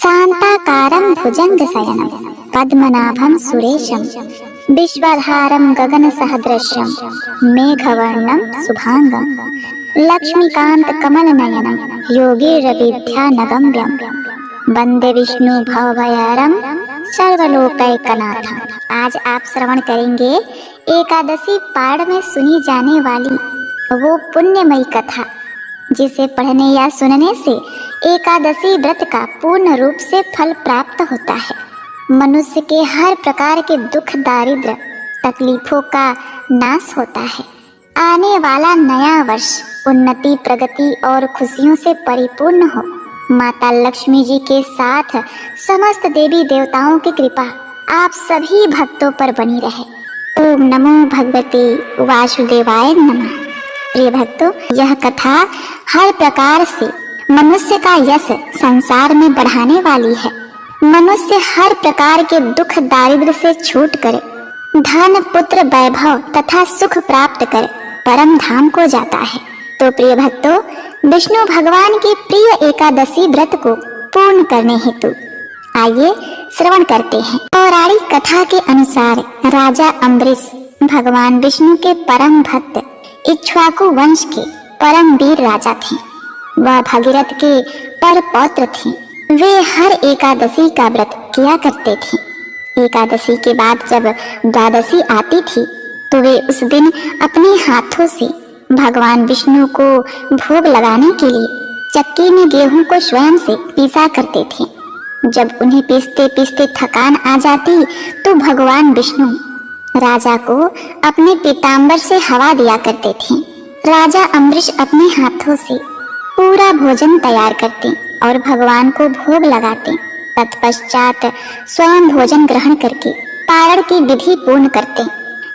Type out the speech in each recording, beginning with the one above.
शांताकारं भुजंगशयनं पद्मनाभं सुरेशं विश्वधारं गगनसदृशं मेघवर्णं शुभांगं लक्ष्मीकान्तकमलनयनं योगीन्द्रविद्यानगम्यं वंदे विष्णु भवभयहरं सर्वलोकैकनाथं। आज आप श्रवण करेंगे एकादशी पाठ में सुनी जाने वाली वो पुण्यमयी कथा जिसे पढ़ने या सुनने से एकादशी व्रत का पूर्ण रूप से फल प्राप्त होता है। मनुष्य के हर प्रकार के दुख दारिद्र तकलीफों का नाश होता है। आने वाला नया वर्ष उन्नति प्रगति और खुशियों से परिपूर्ण हो। माता लक्ष्मी जी के साथ समस्त देवी देवताओं की कृपा आप सभी भक्तों पर बनी रहे। ओम नमो भगवते वासुदेवाय नमः। प्रिय भक्तों, यह कथा हर प्रकार से मनुष्य का यश संसार में बढ़ाने वाली है। मनुष्य हर प्रकार के दुख दारिद्र से छूट कर धन पुत्र वैभव तथा सुख प्राप्त कर परम धाम को जाता है। तो प्रिय भक्तों, विष्णु भगवान के प्रिय एकादशी व्रत को पूर्ण करने हेतु आइए श्रवण करते हैं। पौराणिक कथा के अनुसार राजा अम्बरीश भगवान विष्णु के परम भक्त इक्ष्वाकु वंश के परम वीर राजा थे। वह भगीरथ के परपौत्र थे। वे हर एकादशी का व्रत किया करते थे। एकादशी के बाद जब द्वादशी आती थी तो वे उस दिन अपने हाथों से भगवान विष्णु को भोग लगाने के लिए चक्की में गेहूं को स्वयं से पीसा करते थे। जब उन्हें पीसते पीसते थकान आ जाती तो भगवान विष्णु राजा को अपने पीताम्बर से हवा दिया करते थे। राजा अम्बरीश अपने हाथों से पूरा भोजन तैयार करते और भगवान को भोग लगाते। तत्पश्चात स्वयं भोजन ग्रहण करके पारण की विधि पूर्ण करते।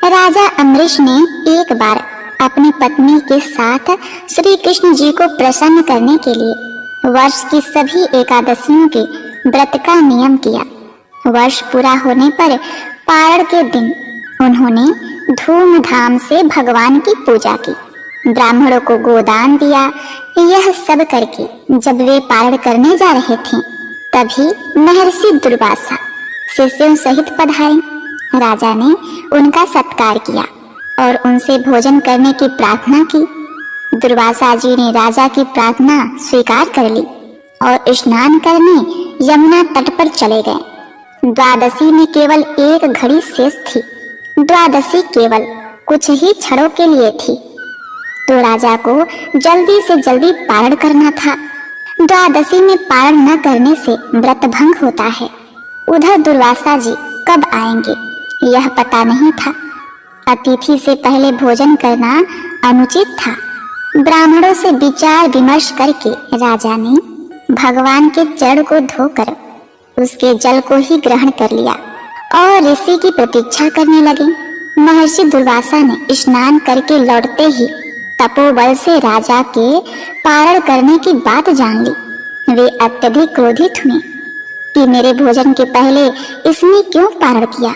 राजा अम्बरीश ने एक बार अपनी पत्नी के साथ श्री कृष्ण जी को प्रसन्न करने के लिए वर्ष की सभी एकादशियों के व्रत का नियम किया। वर्ष पूरा होने पर पारण के दिन उन्होंने धूमधाम से भगवान की पूजा की, ब्राह्मणों को गोदान दिया। यह सब करके जब वे पारण करने जा रहे थे तभी महर्षि दुर्वासा शिष्यों सहित पधारे। राजा ने उनका सत्कार किया और उनसे भोजन करने की प्रार्थना की। दुर्वासा जी ने राजा की प्रार्थना स्वीकार कर ली और स्नान करने यमुना तट पर चले गए। द्वादशी में केवल एक घड़ी शेष थी। द्वादशी केवल कुछ ही क्षणों के लिए थी तो राजा को जल्दी से जल्दी पारण करना था। द्वादशी में पारण न करने से व्रत भंग होता है। उधर दुर्वासा जी कब आएंगे यह पता नहीं था। अतिथि से पहले भोजन करना अनुचित था। ब्राह्मणों से विचार विमर्श करके राजा ने भगवान के चरण को धोकर उसके जल को ही ग्रहण कर लिया और ऋषि की प्रतीक्षा करने लगे। महर्षि दुर्वासा ने स्नान करके लौटते ही तपोबल से राजा के पारण करने की बात जान ली। वे अत्यधिक क्रोधित हुए कि मेरे भोजन के पहले इसने क्यों पारण किया।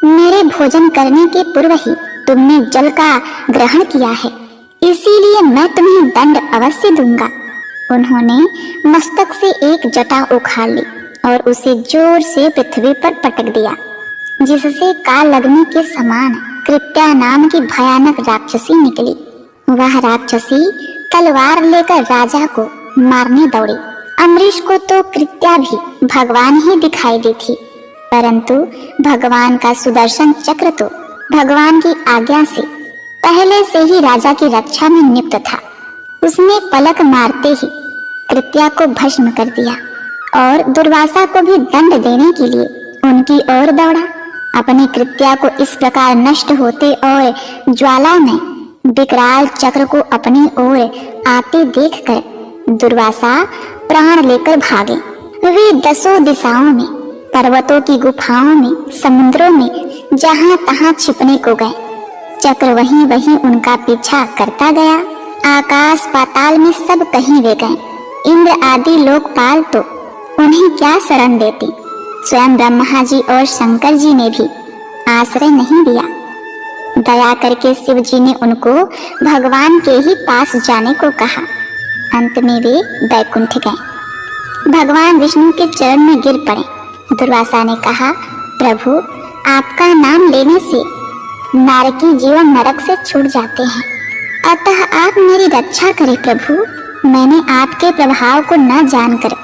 मेरे भोजन करने के पूर्व ही तुमने जल का ग्रहण किया है, इसीलिए मैं तुम्हें दंड अवश्य दूंगा। उन्होंने मस्तक से एक जटा उखाड़ ली और उसे जोर से पृथ्वी पर पटक दिया, जिससे काल लगने के समान कृत्या नाम की भयानक राक्षसी निकली। वह राक्षसी तलवार लेकर राजा को मारने दौड़ी। अम्बरीश को तो कृत्या भी भगवान ही दिखाई दी थी, परंतु भगवान का सुदर्शन चक्र तो भगवान की आज्ञा से पहले से ही राजा की रक्षा में नियुक्त था। उसने पलक मारते ही कृत्या को भस्म कर दिया और दुर्वासा को भी दंड देने के लिए उनकी ओर दौड़ा। अपनी कृत्या को इस प्रकार नष्ट होते और ज्वाला में विकराल चक्र को अपनी ओर आते देखकर दुर्वासा प्राण लेकर भागे। वे दसों दिशाओं में, पर्वतों की गुफाओं में, समुद्रों में जहां तहां छिपने को गए। चक्र वहीं वहीं उनका पीछा करता गया। आकाश पाताल में सब कहीं वे गए। इंद्र आदि लोकपाल तो उन्हें क्या शरण देते। स्वयं ब्रह्मा जी और शंकर जी ने भी आश्रय नहीं दिया। दया करके शिव जी ने उनको भगवान के ही पास जाने को कहा। अंत में वे वैकुंठ गए। भगवान विष्णु के चरण में गिर पड़े। दुर्वासा ने कहा, प्रभु, आपका नाम लेने से नारकी जीवन नरक से छूट जाते हैं, अतः आप मेरी रक्षा करें प्रभु। मैंने आपके प्रभाव को न जानकर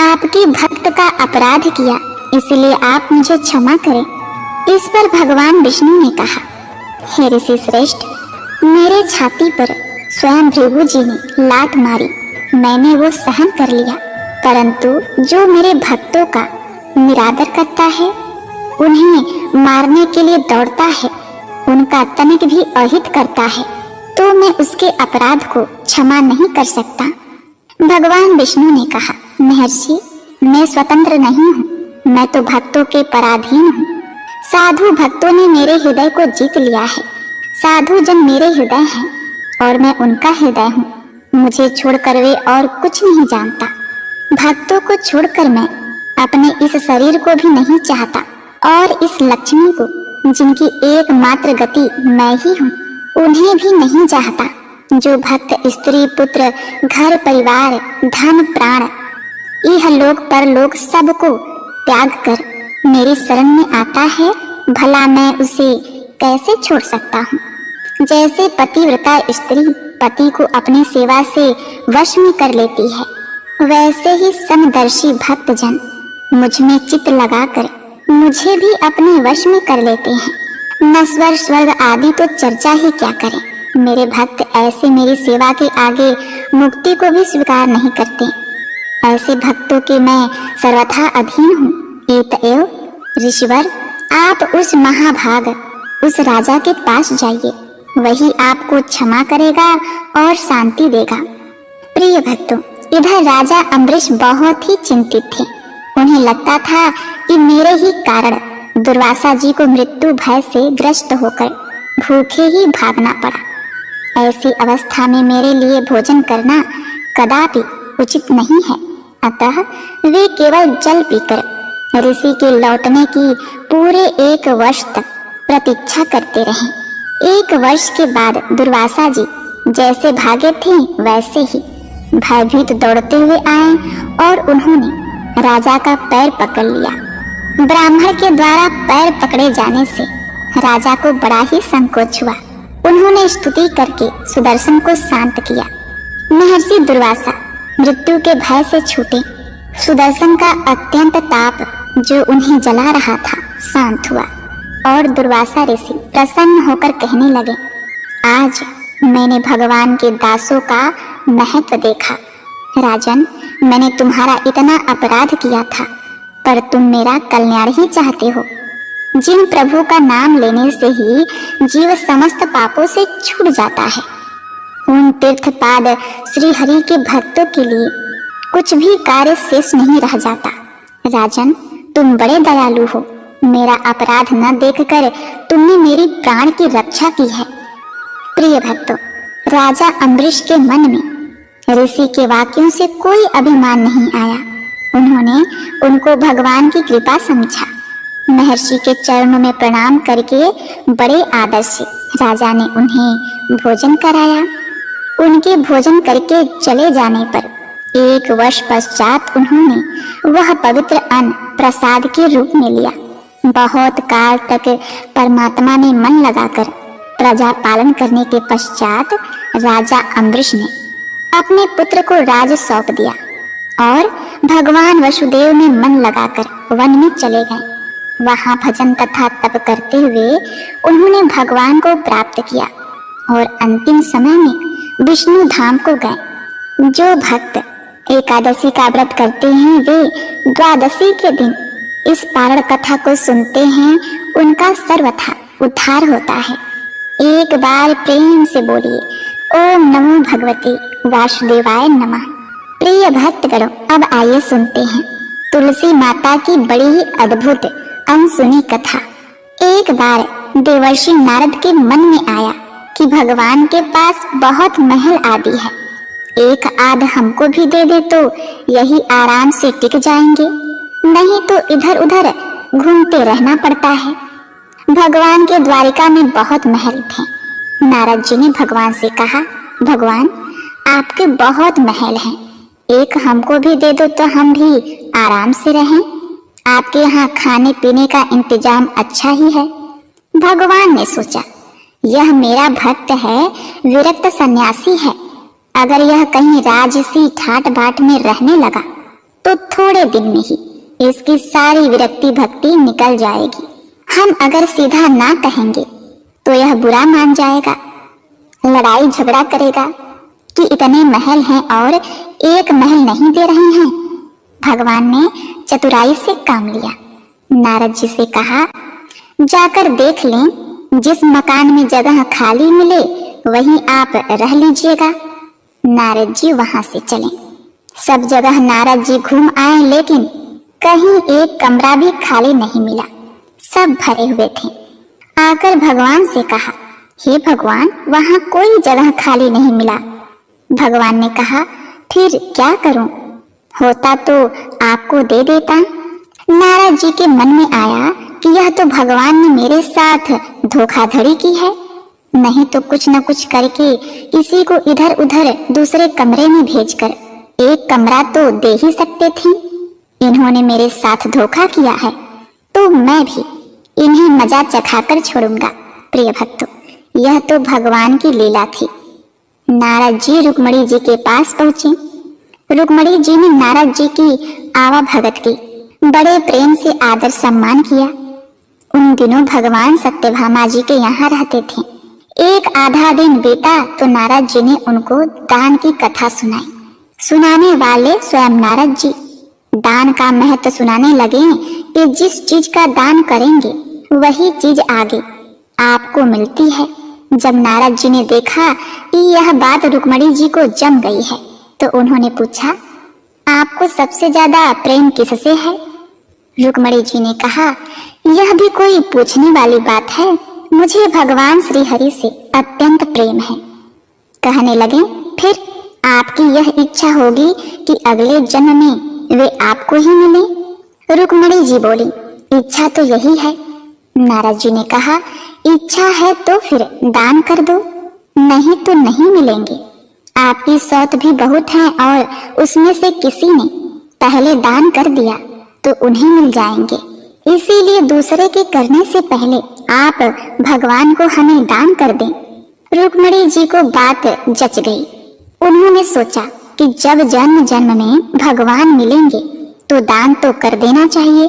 आपकी भक्त का अपराध किया, इसलिए आप मुझे क्षमा करें। इस पर भगवान विष्णु ने कहा, हे ऋषि श्रेष्ठ, मेरे छाती पर स्वयं भृगु जी ने लात मारी, मैंने वो सहन कर लिया, परंतु जो मेरे भक्तों का निरादर करता है, उन्हें मारने के लिए दौड़ता है, उनका तनिक भी अहित करता है, तो मैं उसके अपराध को क्षमा नहीं कर सकता। भगवान विष्णु ने कहा, महर्षि, मैं स्वतंत्र नहीं हूँ, मैं तो भक्तों के पराधीन हूँ। साधु भक्तों ने मेरे हृदय को जीत लिया है। साधु जन मेरे हृदय हैं और मैं उनका हृदय हूँ। मुझे छोड़कर वे और कुछ नहीं जानता। भक्तों को छोड़कर मैं अपने इस शरीर को भी नहीं चाहता, और इस लक्ष्मी को, जिनकी एकमात्र गति मैं ही हूँ, उन्हें भी नहीं चाहता। जो भक्त स्त्री पुत्र घर परिवार धन प्राण इहलोक परलोक सबको त्याग कर मेरी शरण में आता है, भला मैं उसे कैसे छोड़ सकता हूँ। जैसे पतिव्रता स्त्री पति को अपनी सेवा से वश में कर लेती है, वैसे ही समदर्शी भक्त जन मुझ में चित्त लगाकर मुझे भी अपने वश में कर लेते हैं। नश्वर स्वर्ग आदि तो चर्चा ही क्या करें। मेरे भक्त ऐसे मेरी सेवा के आगे मुक्ति को भी स्वीकार नहीं करते। ऐसे भक्तों के मैं सर्वथा अधीन हूँ। एतएव ऋषिवर, आप उस महाभाग उस राजा के पास जाइए, वही आपको क्षमा करेगा और शांति देगा। प्रिय भक्तों, इधर राजा अम्बरीश बहुत ही चिंतित थे। उन्हें लगता था कि मेरे ही कारण दुर्वासा जी को मृत्यु भय से ग्रस्त होकर भूखे ही भागना पड़ा। ऐसी अवस्था में मेरे लिए भोजन करना कदापि उचित नहीं है, अतः वे केवल जल पीकर ऋषि के लौटने की पूरे 1 वर्ष तक प्रतीक्षा करते रहे। 1 वर्ष के बाद दुर्वासा जी जैसे भागे थे वैसे ही भयभीत दौड़ते हुए आए और उन्होंने राजा का पैर पकड़ लिया। ब्राह्मण के द्वारा पैर पकड़े जाने से राजा को बड़ा ही संकोच हुआ। उन्होंने स्तुति करके सुदर्शन को शांत किया। महर्षि दुर्वासा मृत्यु के भय से छूटे। सुदर्शन का अत्यंत ताप जो उन्हें जला रहा था शांत हुआ और दुर्वासा ऋषि प्रसन्न होकर कहने लगे, आज मैंने भगवान के दासों का महत्व देखा। राजन, मैंने तुम्हारा इतना अपराध किया था, पर तुम मेरा कल्याण ही चाहते हो। जिन प्रभु का नाम लेने से ही जीव समस्त पापों से छूट जाता है, उन तीर्थपाद श्री हरि के भक्तों के लिए कुछ भी कार्य शेष नहीं रह जाता। राजन, तुम बड़े दयालु हो। मेरा अपराध न देखकर तुमने मेरी प्राण की रक्षा की है। प्रिय भक्तों, राजा अम्बरीश के मन में ऋषि के वाक्यों से कोई अभिमान नहीं आया। उन्होंने उनको भगवान की कृपा समझा। महर्षि के चरणों में प्रणाम करके बड़े आदर से राजा ने उन्हें भोजन कराया। उनके भोजन करके चले जाने पर 1 वर्ष पश्चात उन्होंने वह पवित्र अन्न प्रसाद के रूप में लिया। बहुत काल तक परमात्मा में मन लगाकर प्रजा पालन करने के पश्चात राजा अम्बरीश ने अपने पुत्र को राज सौंप दिया और भगवान वसुदेव में मन लगाकर वन में चले गए। वहां भजन तथा तप करते हुए उन्होंने भगवान को प्राप्त किया और अंतिम समय में विष्णु धाम को गए। जो भक्त एकादशी का व्रत करते हैं वे द्वादशी के दिन इस पारण कथा को सुनते हैं, उनका सर्वथा उद्धार होता है। एक बार प्रेम से बोलिए, ओम नमो भगवते वासुदेवाय नमः। प्रिय भक्तगणों, अब आइए सुनते हैं तुलसी माता की बड़ी ही अद्भुत अनसुनी कथा। एक बार देवर्षि नारद के मन में आया कि भगवान के पास बहुत महल आदि है, एक आध हमको भी दे दे तो यही आराम से टिक जाएंगे, नहीं तो इधर उधर घूमते रहना पड़ता है। भगवान के द्वारिका में बहुत महल थे। नारद जी ने भगवान से कहा, भगवान, आपके बहुत महल हैं, एक हमको भी दे दो तो हम भी आराम से रहें। आपके यहाँ खाने पीने का इंतजाम अच्छा ही है। भगवान ने सोचा, यह मेरा भक्त है, विरक्त सन्यासी है। अगर यह कहीं राजसी ठाट बाट में रहने लगा तो थोड़े दिन में ही इसकी सारी विरक्ति भक्ति निकल जाएगी। हम अगर सीधा ना कहेंगे तो यह बुरा मान जाएगा, लड़ाई झगड़ा करेगा कि इतने महल हैं और एक महल नहीं दे रहे हैं। भगवान ने चतुराई से काम लिया। नारद जी से कहा, जाकर देख लें, जिस मकान में जगह खाली मिले वहीं आप रह लीजिएगा। नारद जी वहां से चले। सब जगह नारद जी घूम आए, लेकिन कहीं एक कमरा भी खाली नहीं मिला, सब भरे हुए थे। आकर भगवान से कहा, हे भगवान, वहां कोई जगह खाली नहीं मिला। भगवान ने कहा, फिर क्या करूं? होता तो आपको दे देता। नारद जी के मन में आया कि यह तो भगवान ने मेरे साथ धोखाधड़ी की है, नहीं तो कुछ न कुछ करके किसी को इधर उधर दूसरे कमरे में भेजकर एक कमरा तो दे ही सकते थे। इन्होंने मेरे साथ धोखा किया है तो मैं भी इन्हें मजा चखाकर छोड़ूंगा। प्रिय भक्तों, यह तो भगवान की लीला थी। नारद जी रुक्मणी जी के पास पहुंचे। रुक्मणी जी ने नारद जी की आवाभगत की, बड़े प्रेम से आदर सम्मान किया। उन दिनों भगवान सत्यभामा जी के यहाँ रहते थे। एक आधा दिन बीता तो नारद जी ने उनको दान की कथा सुनाई। सुनाने वाले स्वयं नारद जी दान का महत्व सुनाने लगे कि जिस चीज का दान करेंगे वही चीज आगे आपको मिलती है। जब नारद जी ने देखा कि यह बात रुक्मणी जी को जम गई है तो उन्होंने पूछा, आपको सबसे ज्यादा प्रेम किससे है? रुक्मणी जी ने कहा, यह भी कोई पूछने वाली बात है, मुझे भगवान श्री हरि से अत्यंत प्रेम है। कहने लगे, फिर आपकी यह इच्छा होगी कि अगले जन्म में वे आपको ही मिले। रुक्मणी जी बोली, इच्छा तो यही है। नारद जी ने कहा, इच्छा है तो फिर दान कर दो, नहीं तो नहीं मिलेंगे। आपकी सौत भी बहुत है और उसमें से किसी ने पहले दान कर दिया तो उन्हें मिल जाएंगे। इसीलिए दूसरे के करने से पहले आप भगवान को हमें दान कर दें। रुक्मणी जी को बात जच गई। उन्होंने सोचा कि जब जन्म जन्म में भगवान मिलेंगे तो दान तो कर देना चाहिए।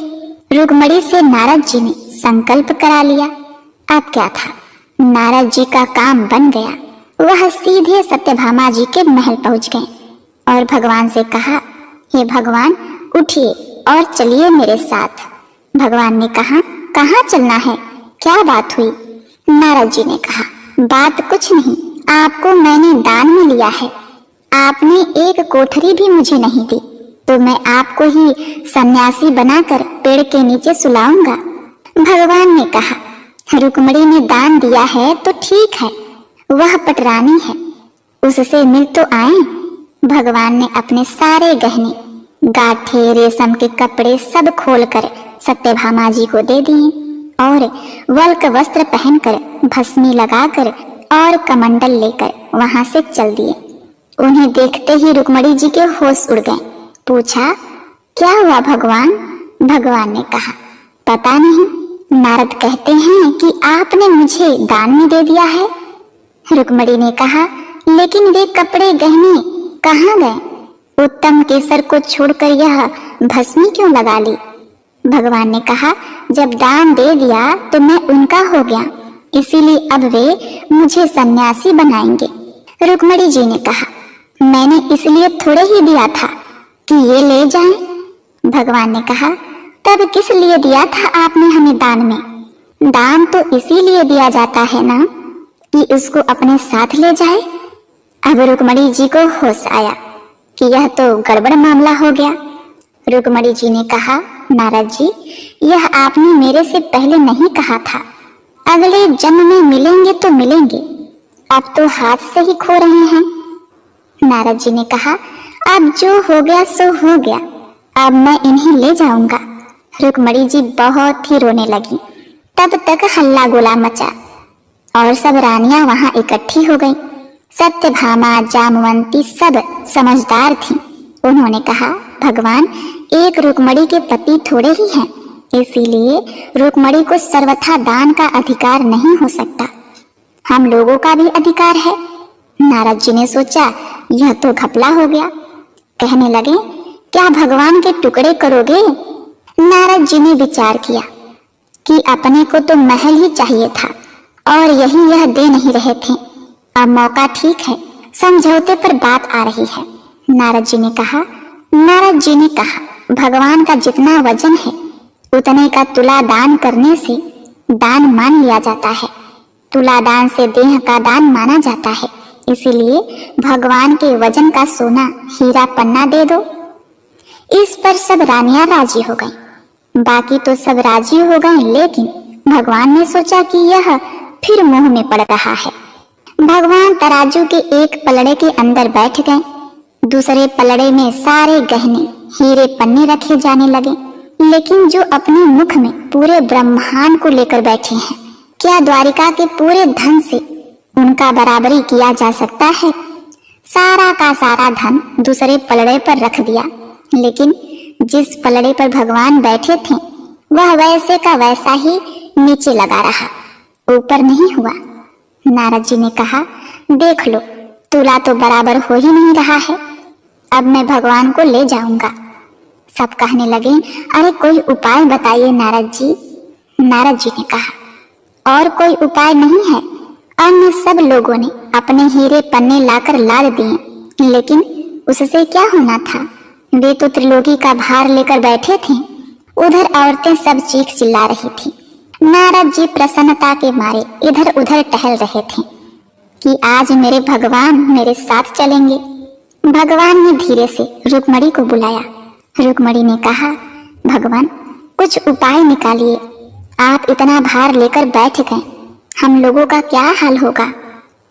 रुक्मणी से नारद जी ने संकल्प करा लिया। अब क्या था, नारद जी का काम बन गया। वह सीधे सत्यभामा जी के महल पहुंच गए और भगवान से कहा, हे भगवान, उठिए और चलिए मेरे साथ। भगवान ने कहा, कहाँ चलना है, क्या बात हुई? नारद जी ने कहा, बात कुछ नहीं, आपको मैंने दान में लिया है। आपने एक कोठरी भी मुझे नहीं दी तो मैं आपको ही सन्यासी बनाकर पेड़ के नीचे सुलाऊंगा। भगवान ने कहा, रुक्मणी ने दान दिया है तो ठीक है, वह पटरानी है, उससे मिल तो आए। भगवान ने अपने सारे गहने, गांठे, रेशम के कपड़े सब खोलकर सत्यभामा जी को दे दिए और वल्क वस्त्र पहनकर, भस्मी लगाकर और कमंडल लेकर वहां से चल दिए। उन्हें देखते ही रुक्मणी जी के होश उड़ गए। पूछा, क्या हुआ भगवान? भगवान ने कहा, पता नहीं, नारद कहते हैं कि आपने मुझे दान में दे दिया है। रुक्मणी ने कहा, लेकिन वे कपड़े गहने कहाँ गए? उत्तम केसर को छोड़कर यह भस्मी क्यों लगा ली? भगवान ने कहा, जब दान दे दिया तो मैं उनका हो गया, इसीलिए अब वे मुझे सन्यासी बनाएंगे। रुक्मणी जी ने कहा, मैंने इसलिए थोड़े ही दिया था कि ये ले जाएं। भगवान ने कहा, तब किस लिए दिया था आपने हमें दान में? दान तो इसीलिए दिया जाता है ना कि उसको अपने साथ ले जाए। अब रुक्मणी जी को होश आया कि यह तो गड़बड़ मामला हो गया। रुक्मणी जी ने कहा, नारद जी, यह आपने मेरे से पहले नहीं कहा था, अगले जन्म में मिलेंगे तो मिलेंगे, अब तो हाथ से ही खो रहे हैं। नारद जी ने कहा, अब जो हो गया सो हो गया, अब मैं इन्हें ले जाऊंगा। रुक्मणी जी बहुत ही रोने लगी। तब तक हल्ला गोला मचा और सब रानियां वहां इकट्ठी हो गईं। सत्यभामा, जामवंती सब समझदार थीं। उन्होंने कहा, भगवान, एक रुक्मणी के पति थोड़े ही हैं, इसीलिए रुक्मणी को सर्वथा दान का अधिकार नहीं हो सकता। हम लोगों का भी अधिकार है। नारद जी ने सोचा, यह तो घपला हो गया। कहने लगे, क्या भगवान के टुकड़े करोगे? नारद जी ने विचार किया कि अपने को तो महल ही चाहिए था और यही यह दे नहीं रहे थे। अब मौका ठीक है, समझौते पर बात आ रही है। नारद जी ने कहा, भगवान का जितना वजन है उतने का तुला दान करने से दान मान लिया जाता है। तुला दान से देह का दान माना जाता है, इसीलिए भगवान के वजन का सोना हीरा पन्ना दे दो। इस पर सब रानियां राजी हो गईं। बाकी तो सब राजी हो गए, लेकिन भगवान ने सोचा कि यह फिर मोह में पड़ रहा है। भगवान तराजू के एक पलड़े के अंदर बैठ गए, दूसरे पलड़े में सारे गहने हीरे पन्ने रखे जाने लगे। लेकिन जो अपने मुख में पूरे ब्रह्मांड को लेकर बैठे हैं, क्या द्वारिका के पूरे धन से उनका बराबरी किया जा सकता है? सारा का सारा धन दूसरे पलड़े पर रख दिया, लेकिन जिस पलड़े पर भगवान बैठे थे वह वैसे का वैसा ही नीचे लगा रहा, ऊपर नहीं हुआ। नारद जी ने कहा, देख लो, तुला तो बराबर हो ही नहीं रहा है। अब मैं भगवान को ले जाऊंगा। सब कहने लगे, अरे कोई उपाय बताइए नारद जी। नारद जी ने कहा, और कोई उपाय नहीं है। अन्य सब लोगों ने अपने हीरे पन्ने लाकर लाद दिए, लेकिन उससे क्या होना था? वे तो त्रिलोकी का भार लेकर बैठे थे। उधर औरतें सब चीख चिल्ला रही थी। नारद जी प्रसन्नता के मारे इधर उधर टहल रहे थे कि आज मेरे भगवान मेरे साथ चलेंगे। भगवान ने धीरे से रुक्मणी को बुलाया। रुक्मणी ने कहा, भगवान, कुछ उपाय निकालिए। आप इतना भार लेकर बैठ गए, हम लोगों का क्या हाल होगा?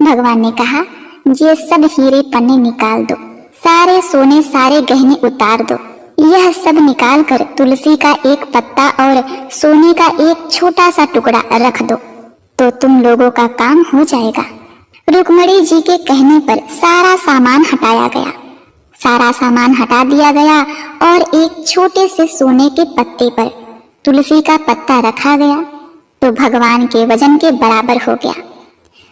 भगवान ने कहा, ये सब हीरे पन्ने निकाल दो, सारे सोने सारे गहने उतार दो। यह सब निकाल कर तुलसी का एक पत्ता और सोने का एक छोटा सा टुकड़ा रख दो, तो तुम लोगों का काम हो जाएगा। रुक्मणी जी के कहने पर सारा सामान हटाया गया। सारा सामान हटा दिया गया और एक छोटे से सोने के पत्ते पर तुलसी का पत्ता रखा गया, तो भगवान के वजन के बराबर हो गया।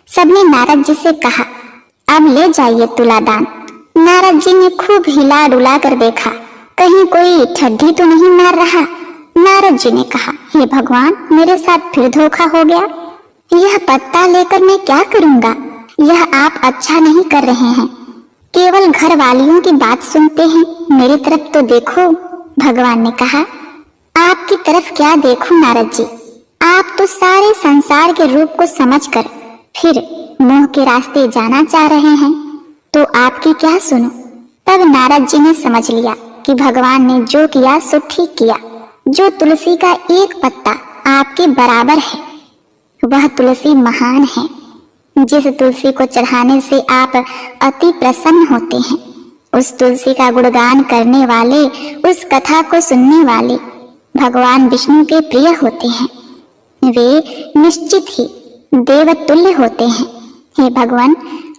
सबने नारद जी से कहा, अब ले जाइए तुला दान। नारद जी ने खूब हिला डुला कर देखा, कहीं कोई ठड्डी तो नहीं मार रहा। नारद जी ने कहा, हे भगवान, मेरे साथ फिर धोखा हो गया। यह पत्ता लेकर मैं क्या करूंगा? यह आप अच्छा नहीं कर रहे हैं, केवल घर वालियों की बात सुनते हैं, मेरी तरफ तो देखो। भगवान ने कहा, आपकी तरफ क्या देखूं नारद जी, आप तो सारे संसार के रूप को समझकर फिर मोह के रास्ते जाना चाह रहे हैं, तो आपकी क्या सुनो। तब नारद जी ने समझ लिया कि भगवान ने जो किया सो ठीक किया। जो तुलसी का एक पत्ता आपके बराबर है, वह तुलसी महान है। जिस तुलसी को चढ़ाने से आप अति प्रसन्न होते हैं, उस तुलसी का गुणगान करने वाले, उस कथा को सुनने वाले भगवान विष्णु के प्रिय होते हैं। वे निश्चित ही देवतुल्य होते हैं। हे भगवान,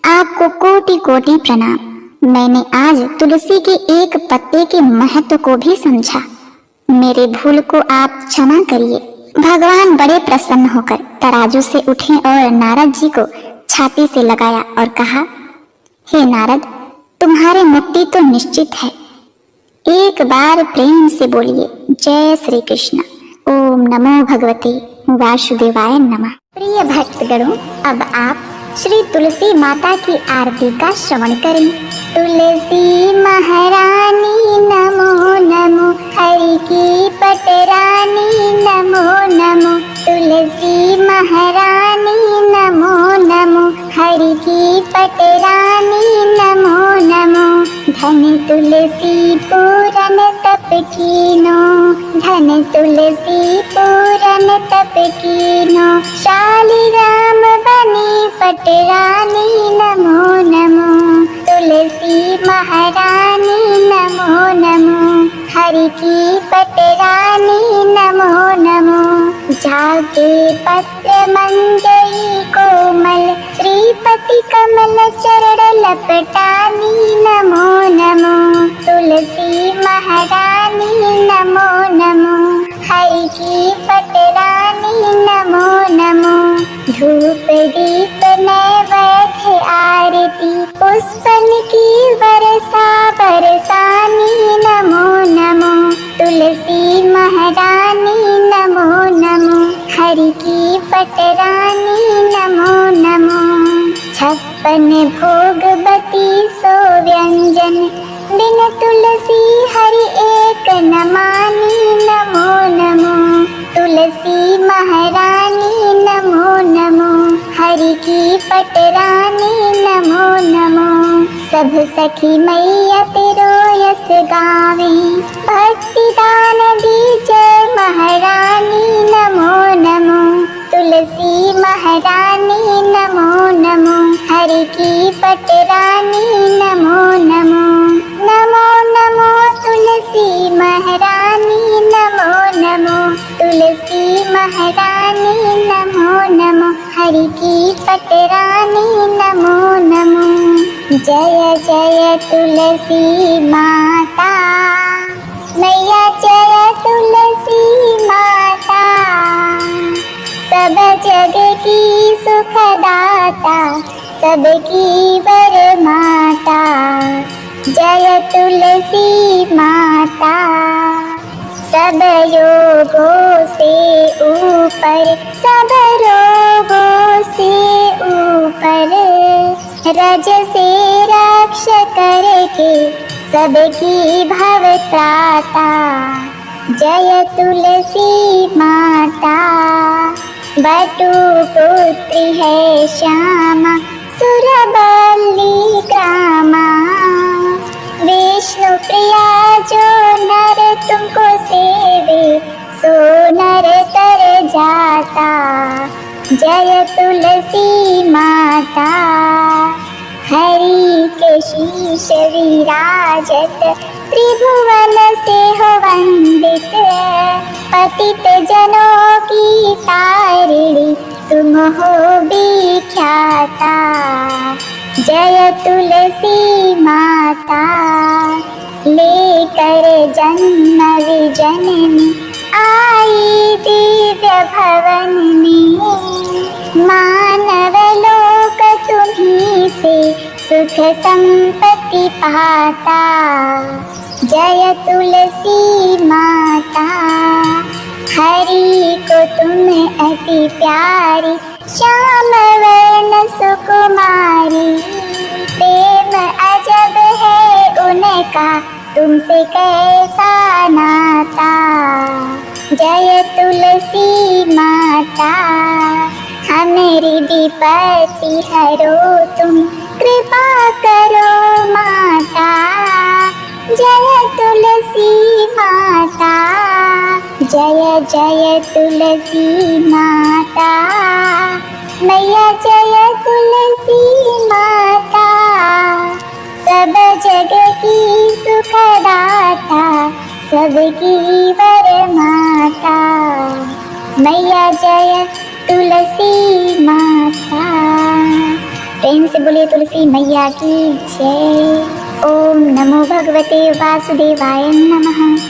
आपको कोटि कोटि प्रणाम। मैंने आज तुलसी के एक पत्ते के महत्व को भी समझा। मेरे भूल को आप क्षमा करिए। भगवान बड़े प्रसन्न होकर तराजू से उठे और नारद जी को छाती से लगाया और कहा, हे नारद, तुम्हारी मुक्ति तो निश्चित है। एक बार प्रेम से बोलिए, जय श्री कृष्ण। ओम नमो भगवते वासुदेवाय नमः। प्रिय भक्तगणों, अब आप श्री तुलसी माता की आरती का श्रवण करें। तुलसी महारानी नमो नमो, हरि की पटरानी नमो नमो। तुलसी महारानी नमो नमो, हरि की पटरानी नमो नमो। धन तुलसी पूरन तप कीनो, धन तुलसी पूरन तप कीनो। शालिग्राम बनी पटरानी नमो नमो। तुलसी महारानी नमो नमो, हरि की पटरानी नमो नमो। जाके पत्र मंजरी कोमल, श्रीपति कमल चरण लपटानी नमो नमो। तुलसी महारानी नमो नमो। हरि की पटरानी नमो नमो। धूप दीप नैवेद्य आरती पुष्पन की वर्षा बरसानी नमो नमो। तुलसी महारानी नमो नमो। हरि की पटरानी नमो नमो। 56 भोगवती सो व्यंजन बिन तुलसी हरि एक न मानी नमो नमो। तुलसी महारानी नमो नमो। हरि की पटरानी नमो नमो। सब सखी मैया तेरो यस गावे भक्ति दान दीजै महारानी नमो नमो। तुलसी महारानी नमो नमो। हरि की पटरानी नमो नमो। नमो नमो तुलसी महारानी नमो नमो। तुलसी महारानी नमो नमो। हरि की पटरानी नमो नमो। जय जय तुलसी माता मैया जय तुलसी माता। सब जग की सुखदाता सबकी वरमाता। जय तुलसी माता। सब योगों से ऊपर सब रोगों से ऊपर रज से रक्ष करके सबकी भवत्राता। जय तुलसी माता। बटु पुत्री है श्यामा सुरबल्ली ग्रामा। विष्णु प्रिया जो नर तुमको सेवे सो नर तर जाता। जय तुलसी माता। हरि के शीश विराजत त्रिभुवन से हो वंदित। पतित जनों की तारिणी तुम हो विख्याता। जय तुलसी माता। लेकर जन्म विजन में आई दिव्य भवन में। मानव लोक तुम्हीं से सुख संपत्ति पाता। जय तुलसी माता। हरि को तुम अति प्यारी श्याम वर्ण सुकुमारी। प्रेम अजब है उनका तुमसे कैसा नाता। जय तुलसी माता। हमारी विपत्ति हरो तुम कृपा करो माता। जय तुलसी माता। जय जय तुलसी माता। मैया जय तुलसी माता। सब जग की सुखदाता सबकी वरमाता। मैया जय तुलसी माता। प्रेम से बोले तुलसी मैया की जय। ओम नमो भगवते वासुदेवाय नमः।